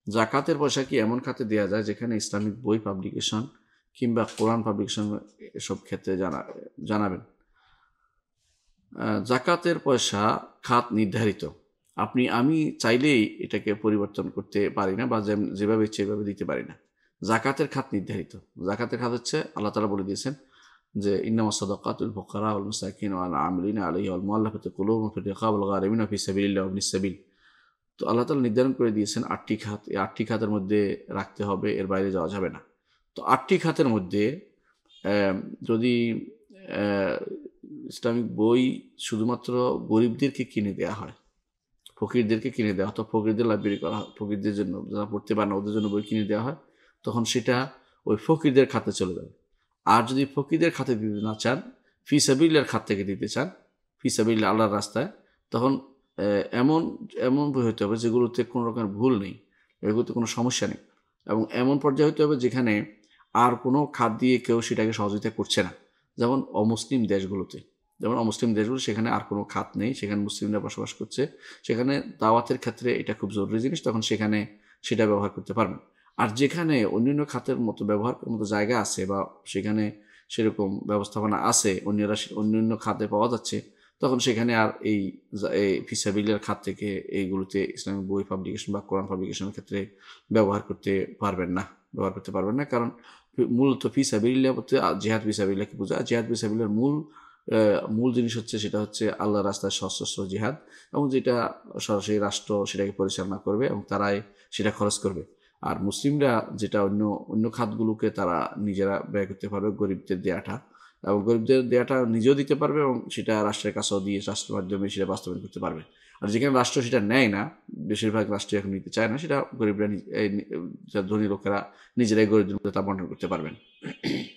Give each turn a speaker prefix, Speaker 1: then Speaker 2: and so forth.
Speaker 1: জাকাতের পয়সা কি এমন খাতে দেওয়া যায় যেখানে ইসলামিক বই পাবলিকেশন কিংবা কোরআন পাবলিকেশন এসব ক্ষেত্রে জানাবেন। জাকাতের পয়সা খাত নির্ধারিত। আমি চাইলেই এটাকে পরিবর্তন করতে পারি না বা যেভাবে ইচ্ছে এভাবে দিতে পারি না। জাকাতের খাত নির্ধারিত। জাকাতের খাত হচ্ছে আল্লাহ তাআলা বলে দিয়েছেন যে ইন্নামাস সাদাকাতুল ফুকারা ওয়াল মাসাকিন ওয়াল আমিলিনা আলাইহা ওয়াল মুআল্লাফাতি কুলুবুহুম ফির রিকাব ওয়াল গারিমিনা ফি সাবিলিল্লাহি ওয়া ইবনিস সাবিল। তো আল্লাহ তাআলা নির্ধারণ করে দিয়েছেন ৮টি খাত। এই ৮টি খাতের মধ্যে রাখতে হবে, এর বাইরে যাওয়া যাবে না। তো ৮টি খাতের মধ্যে যদি ইসলামিক বই শুধুমাত্র গরিবদেরকে কিনে দেওয়া হয়, ফকিরদেরকে কিনে দেওয়া হয়, তো ফকিরদের লাইব্রেরি করা হয়, ফকিরদের জন্য যারা পড়তে পারে না ওদের জন্য বই কিনে দেওয়া হয়, তখন সেটা ওই ফকিরদের খাতে চলে যাবে। আর যদি ফকিরদের খাতে দিতে না চান, ফি সাবিলিল্লাহর খাত থেকে দিতে চান, ফি সাবিলিল্লাহ আল্লাহর রাস্তায়, তখন এমন এমন বই হতে হবে যেগুলোতে কোনো রকমের ভুল নেই, এগুলোতে কোনো সমস্যা নেই, এবং এমন পর্যায়ে হতে হবে যেখানে আর কোনো খাত দিয়ে কেউ সেটাকে সহযোগিতা করছে না। যেমন অমুসলিম দেশগুলোতে, সেখানে আর কোনো খাত নেই, সেখানে মুসলিমরা বসবাস করছে, সেখানে দাওয়াতের ক্ষেত্রে এটা খুব জরুরি জিনিস, তখন সেখানে সেটা ব্যবহার করতে পারবেন। আর যেখানে অন্যান্য খাতের মতো ব্যবহার করার মতো জায়গা আছে বা সেখানে সেরকম ব্যবস্থাপনা আছে, অন্যান্য খাতে পাওয়া যাচ্ছে, তখন সেখানে আর এই ফিসাবিলিয়ার খাত থেকে এইগুলোতে ইসলামিক বই পাবলিকেশন বা কোরআন পাবলিকেশনের ক্ষেত্রে ব্যবহার করতে পারবেন না। কারণ মূলত ফিসাবিলিল্লাহ বলতে জিহাদ ফিসাবিল্লাহকে বোঝায়। জিহাদ ফিসাবিল্লাহর মূল জিনিস হচ্ছে, সেটা হচ্ছে আল্লাহর রাস্তায় সশস্ত্র জিহাদ, এবং যেটা সরাসরি রাষ্ট্র সেটাকে পরিচালনা করবে এবং তারাই সেটা খরচ করবে। আর মুসলিমরা যেটা অন্য অন্য খাতগুলোকে তারা নিজেরা ব্যয় করতে পারবে, গরিবদের দেয়াটা, এবং গরিবদের দেয়াটা নিজেও দিতে পারবে এবং সেটা রাষ্ট্রের কাছেও দিয়ে রাষ্ট্রের মাধ্যমে সেটা বাস্তবায়ন করতে পারবে। আর যেখানে রাষ্ট্র সেটা নেয় না, বেশিরভাগ রাষ্ট্র এখন নিতে চায় না, সেটা গরিবরা ধনী লোকেরা নিজেরাই গরিবদের মধ্যে তা বন্টন করতে পারবেন।